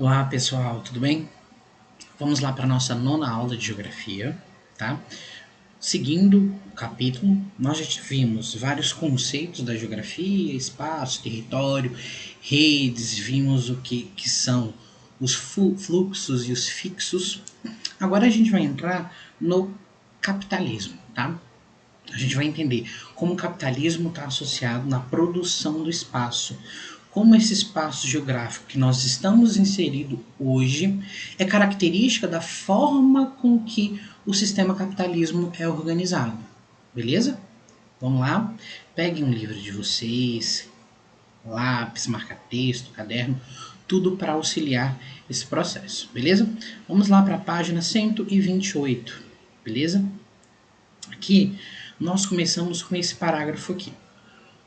Olá pessoal, tudo bem? Vamos lá para a nossa nona aula de geografia, tá? Seguindo o capítulo, nós já vimos vários conceitos da geografia, espaço, território, redes, vimos o que são os fluxos e os fixos. Agora a gente vai entrar no capitalismo, tá? A gente vai entender como o capitalismo está associado na produção do espaço, como esse espaço geográfico que nós estamos inseridos hoje é característica da forma com que o sistema capitalismo é organizado. Beleza? Vamos lá? Peguem um livro de vocês, lápis, marca-texto, caderno, tudo para auxiliar esse processo, beleza? Vamos lá para a página 128, beleza? Aqui nós começamos com esse parágrafo aqui.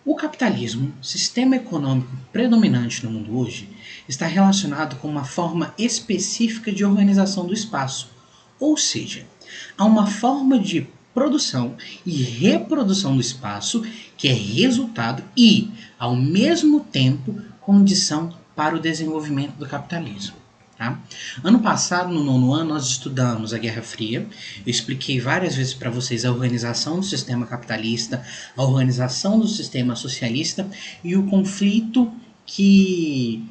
O capitalismo, sistema econômico predominante no mundo hoje, está relacionado com uma forma específica de organização do espaço, ou seja, há uma forma de produção e reprodução do espaço que é resultado e, ao mesmo tempo, condição para o desenvolvimento do capitalismo. Tá? Ano passado, no nono ano, nós estudamos a Guerra Fria. Eu expliquei várias vezes para vocês a organização do sistema capitalista, a organização do sistema socialista e o conflito que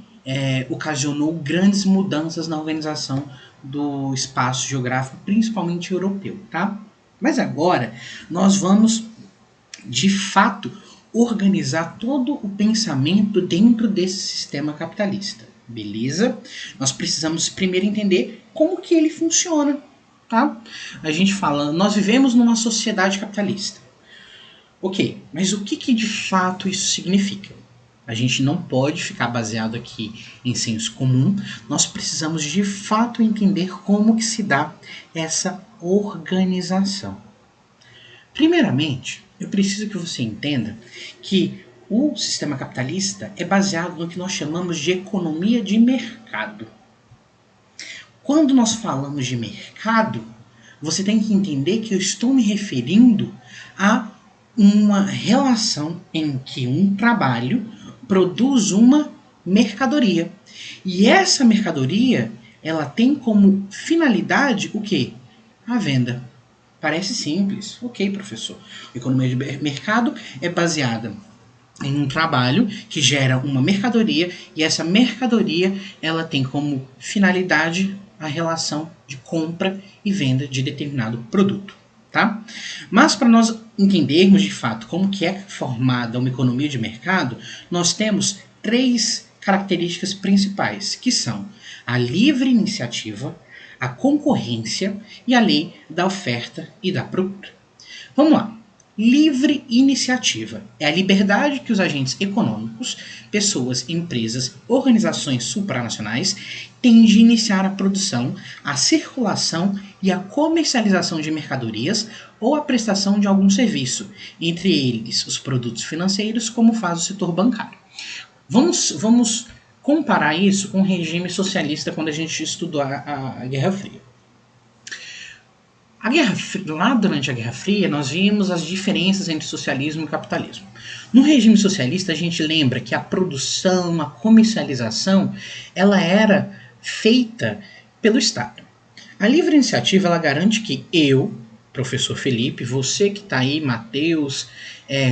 ocasionou grandes mudanças na organização do espaço geográfico, principalmente europeu. Tá? Mas agora nós vamos, de fato, organizar todo o pensamento dentro desse sistema capitalista. Beleza? Nós precisamos primeiro entender como que ele funciona, tá? A gente fala, nós vivemos numa sociedade capitalista. Ok, mas o que de fato isso significa? A gente não pode ficar baseado aqui em senso comum, nós precisamos de fato entender como que se dá essa organização. Primeiramente, eu preciso que você entenda que o sistema capitalista é baseado no que nós chamamos de economia de mercado. Quando nós falamos de mercado, você tem que entender que eu estou me referindo a uma relação em que um trabalho produz uma mercadoria. E essa mercadoria, ela tem como finalidade o quê? A venda. Parece simples. Ok, professor. A economia de mercado é baseada em um trabalho que gera uma mercadoria e essa mercadoria ela tem como finalidade a relação de compra e venda de determinado produto, tá? Mas para nós entendermos de fato como que é formada uma economia de mercado, nós temos três características principais, que são a livre iniciativa, a concorrência e a lei da oferta e da procura. Vamos lá. Livre iniciativa é a liberdade que os agentes econômicos, pessoas, empresas, organizações supranacionais têm de iniciar a produção, a circulação e a comercialização de mercadorias ou a prestação de algum serviço, entre eles os produtos financeiros, como faz o setor bancário. Vamos comparar isso com o regime socialista quando a gente estudou a Guerra Fria. Lá durante a Guerra Fria, nós vimos as diferenças entre socialismo e capitalismo. No regime socialista, a gente lembra que a produção, a comercialização, ela era feita pelo Estado. A livre iniciativa, ela garante que eu, professor Felipe, você que está aí, Matheus,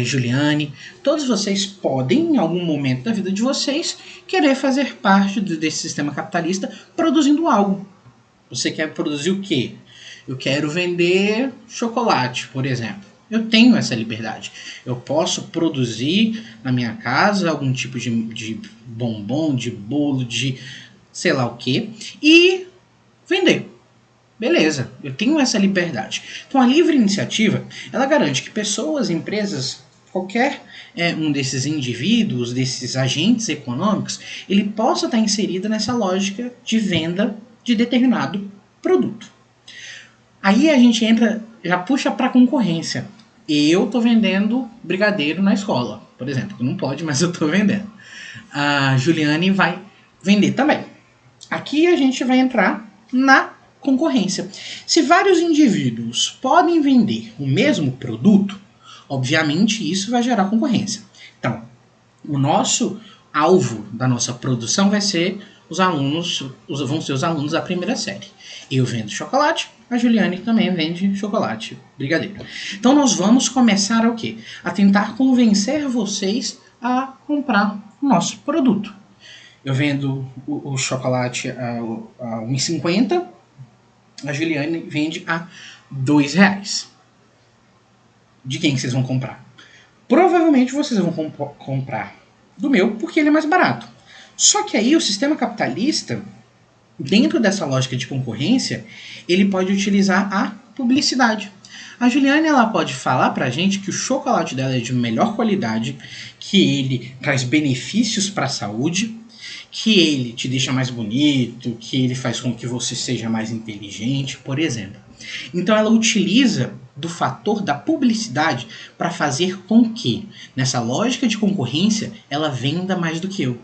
Juliane, todos vocês podem, em algum momento da vida de vocês, querer fazer parte desse sistema capitalista produzindo algo. Você quer produzir o quê? Eu quero vender chocolate, por exemplo. Eu tenho essa liberdade. Eu posso produzir na minha casa algum tipo de bombom, de bolo, de sei lá o que, e vender. Beleza, eu tenho essa liberdade. Então a livre iniciativa, ela garante que pessoas, empresas, qualquer um desses indivíduos, desses agentes econômicos, ele possa estar inserido nessa lógica de venda de determinado produto. Aí a gente entra, já puxa para a concorrência. Eu estou vendendo brigadeiro na escola, por exemplo. Não pode, mas eu estou vendendo. A Juliane vai vender também. Aqui a gente vai entrar na concorrência. Se vários indivíduos podem vender o mesmo produto, obviamente isso vai gerar concorrência. Então, o nosso alvo da nossa produção vai ser vão ser os alunos da primeira série. Eu vendo chocolate, a Juliane também vende chocolate brigadeiro. Então nós vamos começar o quê? A tentar convencer vocês a comprar o nosso produto. Eu vendo o chocolate a R$ 1,50, a Juliane vende a R$ 2. De quem que vocês vão comprar? Provavelmente vocês vão comprar do meu, porque ele é mais barato. Só que aí o sistema capitalista, dentro dessa lógica de concorrência, ele pode utilizar a publicidade. A Juliane, ela pode falar pra gente que o chocolate dela é de melhor qualidade, que ele traz benefícios para a saúde, que ele te deixa mais bonito, que ele faz com que você seja mais inteligente, por exemplo. Então ela utiliza do fator da publicidade para fazer com que, nessa lógica de concorrência, ela venda mais do que eu.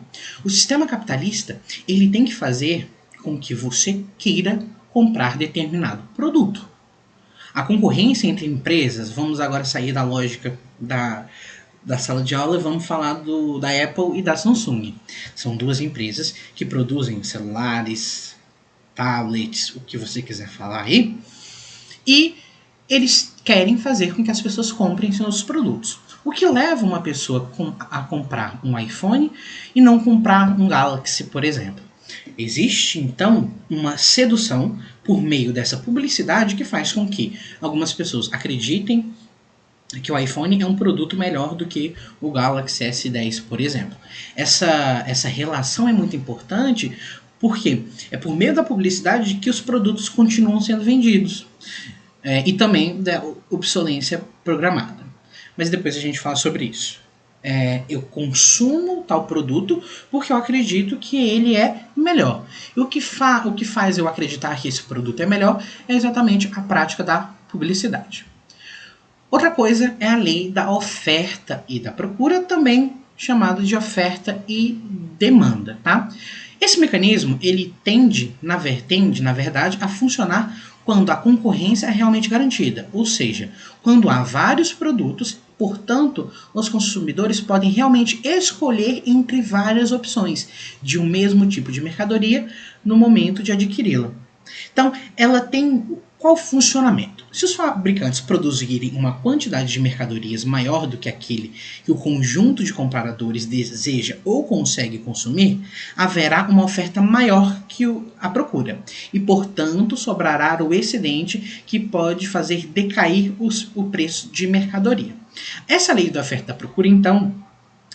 O sistema capitalista, ele tem que fazer com que você queira comprar determinado produto. A concorrência entre empresas, vamos agora sair da lógica da sala de aula e vamos falar da Apple e da Samsung. São duas empresas que produzem celulares, tablets, o que você quiser falar aí, e eles querem fazer com que as pessoas comprem seus produtos. O que leva uma pessoa a comprar um iPhone e não comprar um Galaxy, por exemplo? Existe, então, uma sedução por meio dessa publicidade que faz com que algumas pessoas acreditem que o iPhone é um produto melhor do que o Galaxy S10, por exemplo. Essa relação é muito importante porque é por meio da publicidade que os produtos continuam sendo vendidos. E também da obsolência programada. Mas depois a gente fala sobre isso. Eu consumo tal produto porque eu acredito que ele é melhor. E o que faz eu acreditar que esse produto é melhor é exatamente a prática da publicidade. Outra coisa é a lei da oferta e da procura, também chamada de oferta e demanda. Tá? Esse mecanismo ele tende, na verdade, a funcionar quando a concorrência é realmente garantida, ou seja, quando há vários produtos, portanto, os consumidores podem realmente escolher entre várias opções de um mesmo tipo de mercadoria no momento de adquiri-la. Então, ela tem qual funcionamento? Se os fabricantes produzirem uma quantidade de mercadorias maior do que aquele que o conjunto de compradores deseja ou consegue consumir, haverá uma oferta maior que a procura e, portanto, sobrará o excedente que pode fazer decair o preço de mercadoria. Essa lei da oferta e da procura, então,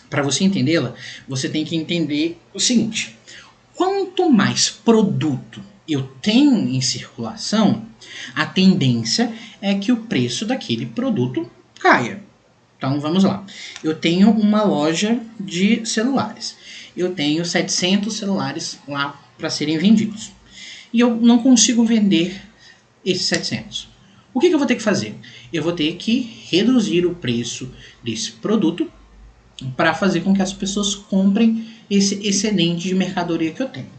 para você entendê-la, você tem que entender o seguinte: quanto mais produto eu tenho em circulação, a tendência é que o preço daquele produto caia. Então vamos lá. Eu tenho uma loja de celulares. Eu tenho 700 celulares lá para serem vendidos. E eu não consigo vender esses 700. O que eu vou ter que fazer? Eu vou ter que reduzir o preço desse produto para fazer com que as pessoas comprem esse excedente de mercadoria que eu tenho.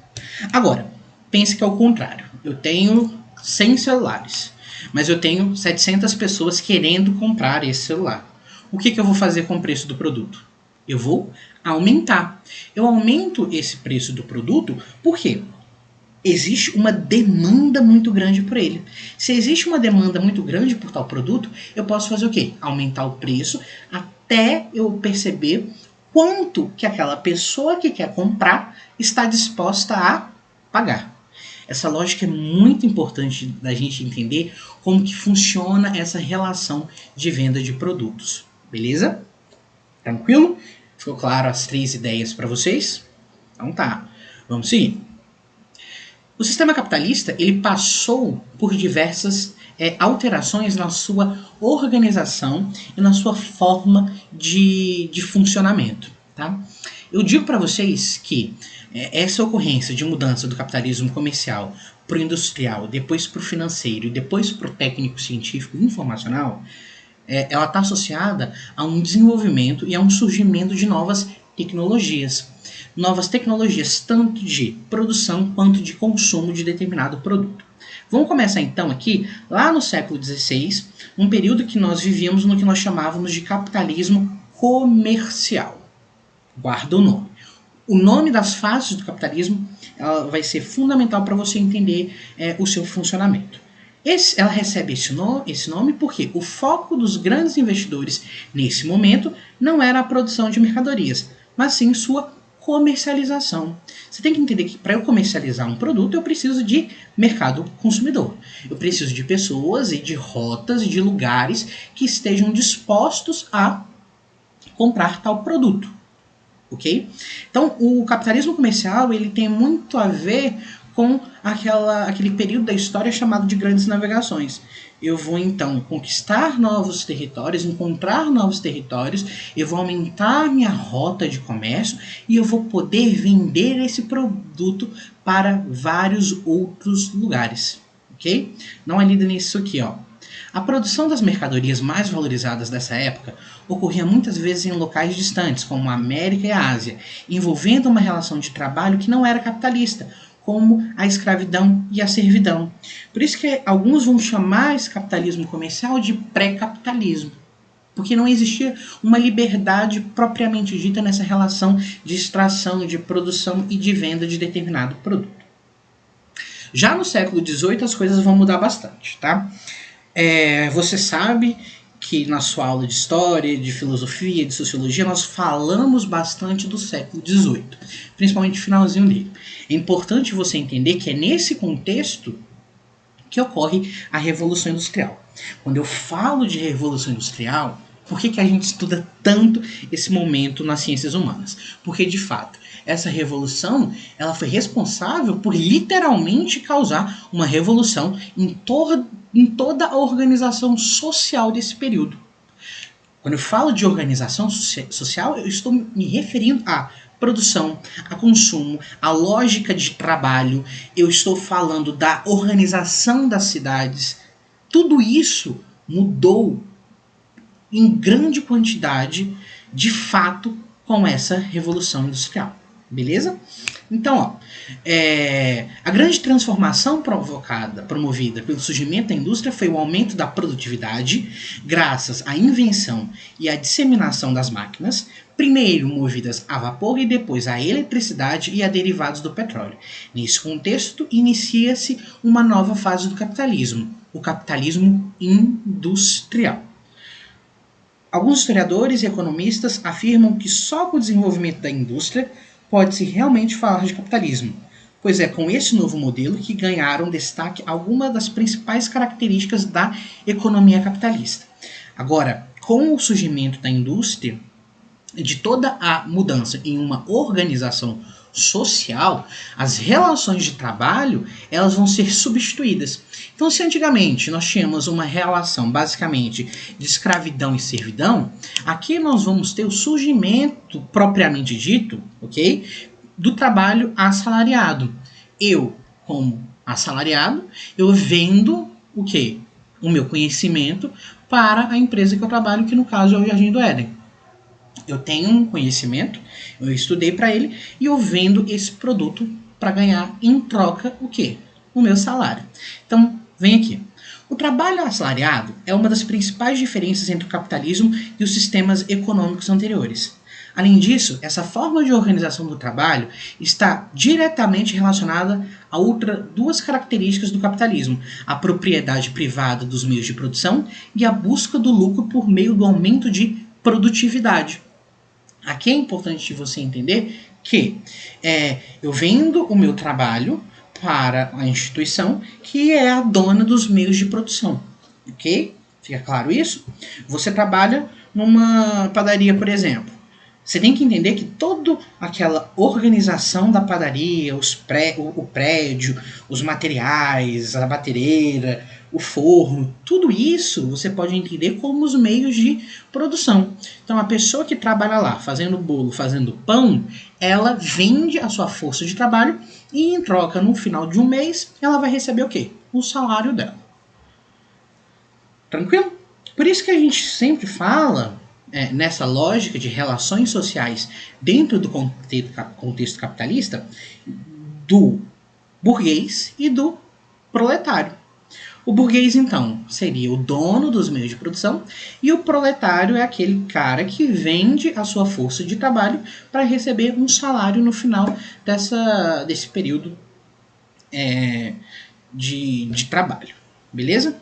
Agora, pense que é o contrário. Eu tenho 100 celulares, mas eu tenho 700 pessoas querendo comprar esse celular. O que eu vou fazer com o preço do produto? Eu vou aumentar. Eu aumento esse preço do produto porque existe uma demanda muito grande por ele. Se existe uma demanda muito grande por tal produto, eu posso fazer o quê? Aumentar o preço até eu perceber quanto que aquela pessoa que quer comprar está disposta a pagar. Essa lógica é muito importante da gente entender como que funciona essa relação de venda de produtos. Beleza? Tranquilo? Ficou claro as 3 ideias para vocês? Então tá, vamos seguir. O sistema capitalista ele passou por diversas alterações na sua organização e na sua forma de funcionamento. Tá? Eu digo para vocês que essa ocorrência de mudança do capitalismo comercial para o industrial, depois para o financeiro e depois para o técnico científico e informacional, ela está associada a um desenvolvimento e a um surgimento de novas tecnologias. Novas tecnologias tanto de produção quanto de consumo de determinado produto. Vamos começar então aqui, lá no século XVI, um período que nós vivíamos no que nós chamávamos de capitalismo comercial. Guarda o nome. o nome das fases do capitalismo ela vai ser fundamental para você entender o seu funcionamento. Ela recebe esse nome porque o foco dos grandes investidores nesse momento não era a produção de mercadorias, mas sim sua comercialização. Você tem que entender que para eu comercializar um produto eu preciso de mercado consumidor. Eu preciso de pessoas e de rotas e de lugares que estejam dispostos a comprar tal produto. Ok? Então, o capitalismo comercial ele tem muito a ver com aquele período da história chamado de grandes navegações. Eu vou então conquistar novos territórios, encontrar novos territórios, eu vou aumentar minha rota de comércio e eu vou poder vender esse produto para vários outros lugares. Ok? Dá uma lida nisso aqui, ó. A produção das mercadorias mais valorizadas dessa época ocorria muitas vezes em locais distantes, como a América e a Ásia, envolvendo uma relação de trabalho que não era capitalista, como a escravidão e a servidão. Por isso que alguns vão chamar esse capitalismo comercial de pré-capitalismo, porque não existia uma liberdade propriamente dita nessa relação de extração, de produção e de venda de determinado produto. Já no século XVIII as coisas vão mudar bastante, tá? Você sabe que na sua aula de história, de filosofia, de sociologia, nós falamos bastante do século XVIII, principalmente o finalzinho dele. É importante você entender que é nesse contexto que ocorre a Revolução Industrial. Quando eu falo de Revolução Industrial, por que a gente estuda tanto esse momento nas ciências humanas? Porque, de fato, essa revolução ela foi responsável por literalmente causar uma revolução em toda a organização social desse período. Quando eu falo de organização social, eu estou me referindo à produção, a consumo, a lógica de trabalho, eu estou falando da organização das cidades. Tudo isso mudou em grande quantidade, de fato, com essa revolução industrial. Beleza? Então, ó, a grande transformação promovida pelo surgimento da indústria foi o aumento da produtividade, graças à invenção e à disseminação das máquinas, primeiro movidas a vapor e depois a eletricidade e a derivados do petróleo. Nesse contexto, inicia-se uma nova fase do capitalismo, o capitalismo industrial. Alguns historiadores e economistas afirmam que só com o desenvolvimento da indústria pode-se realmente falar de capitalismo, pois é com esse novo modelo que ganharam destaque algumas das principais características da economia capitalista. Agora, com o surgimento da indústria, de toda a mudança em uma organização social, as relações de trabalho elas vão ser substituídas. Então, se antigamente nós tínhamos uma relação basicamente de escravidão e servidão, aqui nós vamos ter o surgimento propriamente dito, ok, do trabalho assalariado. Eu, como assalariado, eu vendo o quê? O meu conhecimento para a empresa que eu trabalho, que no caso é o Jardim do Éden. Eu tenho um conhecimento, eu estudei para ele e eu vendo esse produto para ganhar em troca o quê? O meu salário. Então, vem aqui. O trabalho assalariado é uma das principais diferenças entre o capitalismo e os sistemas econômicos anteriores. Além disso, essa forma de organização do trabalho está diretamente relacionada a duas características do capitalismo: a propriedade privada dos meios de produção e a busca do lucro por meio do aumento de produtividade. Aqui é importante você entender que eu vendo o meu trabalho para a instituição que é a dona dos meios de produção, ok? Fica claro isso? Você trabalha numa padaria, por exemplo. Você tem que entender que toda aquela organização da padaria, o prédio, os materiais, a batereira, o forno, tudo isso você pode entender como os meios de produção. Então a pessoa que trabalha lá fazendo bolo, fazendo pão, ela vende a sua força de trabalho e em troca, no final de um mês, ela vai receber o quê? O salário dela. Tranquilo? Por isso que a gente sempre fala nessa lógica de relações sociais dentro do contexto capitalista do burguês e do proletário. O burguês, então, seria o dono dos meios de produção e o proletário é aquele cara que vende a sua força de trabalho para receber um salário no final desse período de trabalho. Beleza?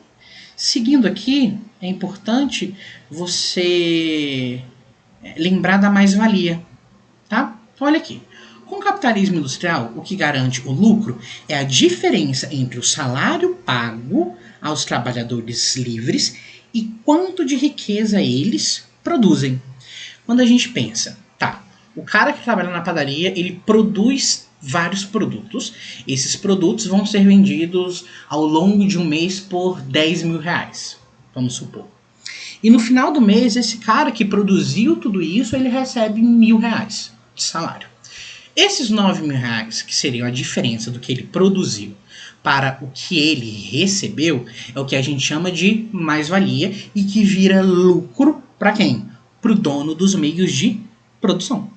Seguindo aqui, é importante você lembrar da mais-valia. Tá? Olha aqui. Com o capitalismo industrial, o que garante o lucro é a diferença entre o salário pago aos trabalhadores livres e quanto de riqueza eles produzem. Quando a gente pensa, tá, o cara que trabalha na padaria, ele produz vários produtos. Esses produtos vão ser vendidos ao longo de um mês por 10 mil reais, vamos supor. E no final do mês, esse cara que produziu tudo isso, ele recebe R$ 1.000 de salário. Esses R$ 9.000, que seriam a diferença do que ele produziu para o que ele recebeu, é o que a gente chama de mais-valia e que vira lucro para quem? Para o dono dos meios de produção.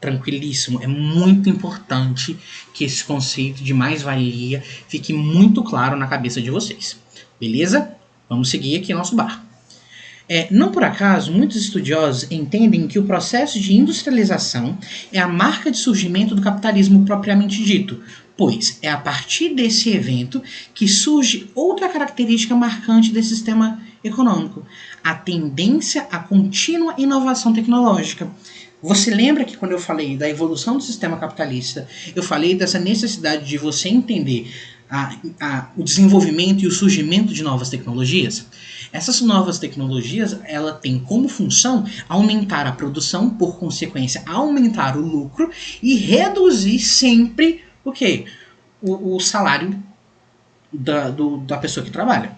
Tranquilíssimo, é muito importante que esse conceito de mais-valia fique muito claro na cabeça de vocês. Beleza? Vamos seguir aqui nosso barco. Não por acaso, muitos estudiosos entendem que o processo de industrialização é a marca de surgimento do capitalismo propriamente dito, pois é a partir desse evento que surge outra característica marcante desse sistema econômico, a tendência à contínua inovação tecnológica. Você lembra que quando eu falei da evolução do sistema capitalista, eu falei dessa necessidade de você entender o desenvolvimento e o surgimento de novas tecnologias? Essas novas tecnologias, ela tem como função aumentar a produção, por consequência, aumentar o lucro e reduzir sempre o quê? O salário da pessoa que trabalha.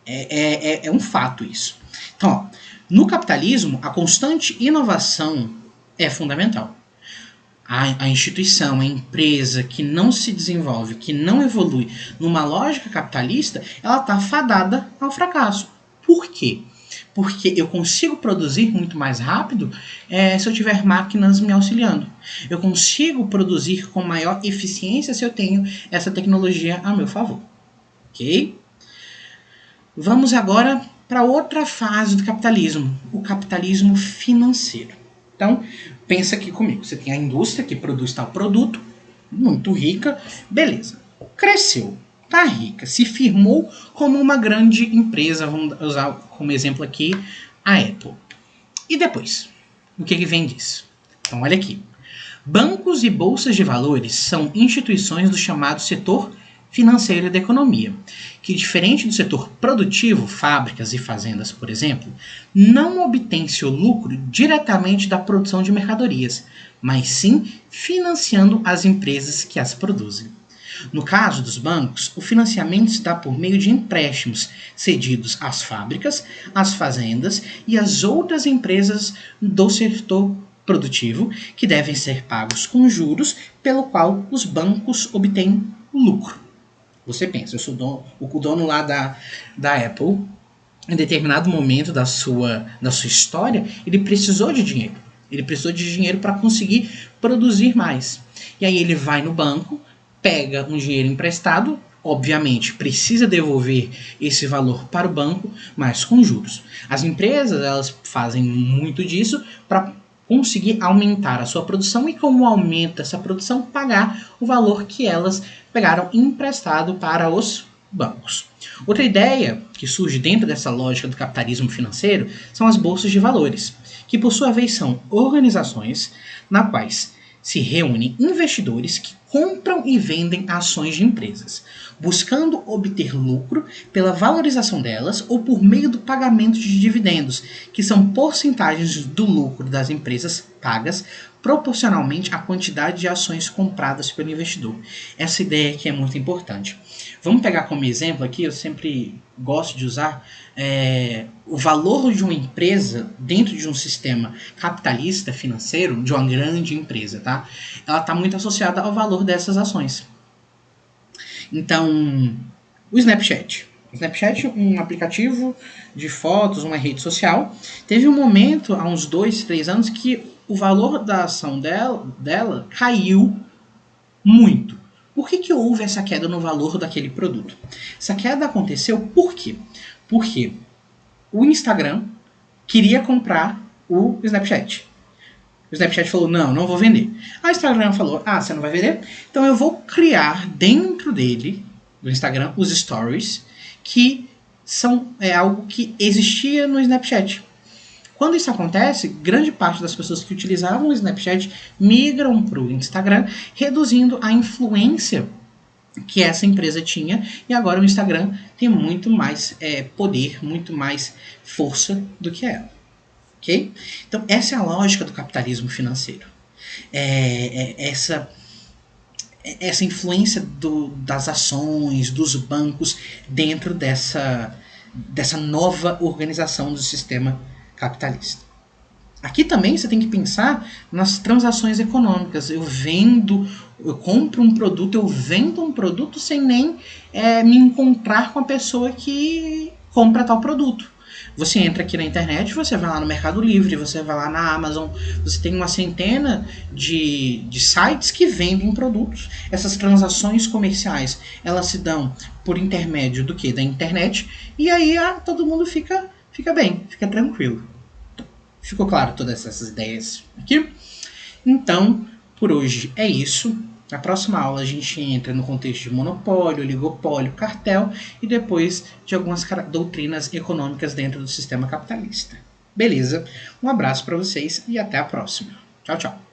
É um fato isso. Então, ó, no capitalismo, a constante inovação é fundamental. A instituição, a empresa que não se desenvolve, que não evolui numa lógica capitalista, ela está fadada ao fracasso. Por quê? Porque eu consigo produzir muito mais rápido se eu tiver máquinas me auxiliando. Eu consigo produzir com maior eficiência se eu tenho essa tecnologia a meu favor. Ok? Vamos agora para outra fase do capitalismo, o capitalismo financeiro. Então, pensa aqui comigo. Você tem a indústria que produz tal produto, muito rica, beleza. Cresceu, tá rica, se firmou como uma grande empresa, vamos usar como exemplo aqui a Apple. E depois? O que vem disso? Então, olha aqui. Bancos e bolsas de valores são instituições do chamado setor financeiro da economia, que, diferente do setor produtivo, fábricas e fazendas, por exemplo, não obtém seu lucro diretamente da produção de mercadorias, mas sim financiando as empresas que as produzem. No caso dos bancos, o financiamento se dá por meio de empréstimos cedidos às fábricas, às fazendas e às outras empresas do setor produtivo, que devem ser pagos com juros, pelo qual os bancos obtêm lucro. Você pensa, eu sou o dono lá da Apple, em determinado momento da sua história, ele precisou de dinheiro. Ele precisou de dinheiro para conseguir produzir mais. E aí ele vai no banco, pega um dinheiro emprestado, obviamente precisa devolver esse valor para o banco, mas com juros. As empresas, elas fazem muito disso para conseguir aumentar a sua produção e, como aumenta essa produção, pagar o valor que elas pegaram emprestado para os bancos. Outra ideia que surge dentro dessa lógica do capitalismo financeiro são as bolsas de valores, que por sua vez são organizações nas quais se reúnem investidores que compram e vendem ações de empresas, buscando obter lucro pela valorização delas ou por meio do pagamento de dividendos, que são porcentagens do lucro das empresas pagas proporcionalmente à quantidade de ações compradas pelo investidor. Essa ideia aqui é muito importante. Vamos pegar como exemplo aqui, eu sempre gosto de usar o valor de uma empresa dentro de um sistema capitalista financeiro, de uma grande empresa, tá? Ela está muito associada ao valor dessas ações. Então, o Snapchat. O Snapchat é um aplicativo de fotos, uma rede social. Teve um momento, há uns 2, 3 anos, que o valor da ação dela caiu muito. Por que houve essa queda no valor daquele produto? Essa queda aconteceu por quê? Porque o Instagram queria comprar o Snapchat. O Snapchat falou, não vou vender. A Instagram falou, você não vai vender? Então eu vou criar dentro dele, do Instagram, os stories, que são algo que existia no Snapchat. Quando isso acontece, grande parte das pessoas que utilizavam o Snapchat migram para o Instagram, reduzindo a influência que essa empresa tinha, e agora o Instagram tem muito mais poder, muito mais força do que ela. Okay? Então, essa é a lógica do capitalismo financeiro. Essa influência das ações, dos bancos, dentro dessa nova organização do sistema capitalista. Aqui também você tem que pensar nas transações econômicas. Eu compro um produto, eu vendo um produto sem nem me encontrar com a pessoa que compra tal produto. Você entra aqui na internet, você vai lá no Mercado Livre, você vai lá na Amazon, você tem uma centena de sites que vendem produtos. Essas transações comerciais, elas se dão por intermédio do quê? Da internet, e aí todo mundo fica bem, fica tranquilo. Ficou claro todas essas ideias aqui? Então, por hoje é isso. Na próxima aula a gente entra no contexto de monopólio, oligopólio, cartel e depois de algumas doutrinas econômicas dentro do sistema capitalista. Beleza? Um abraço para vocês e até a próxima. Tchau, tchau.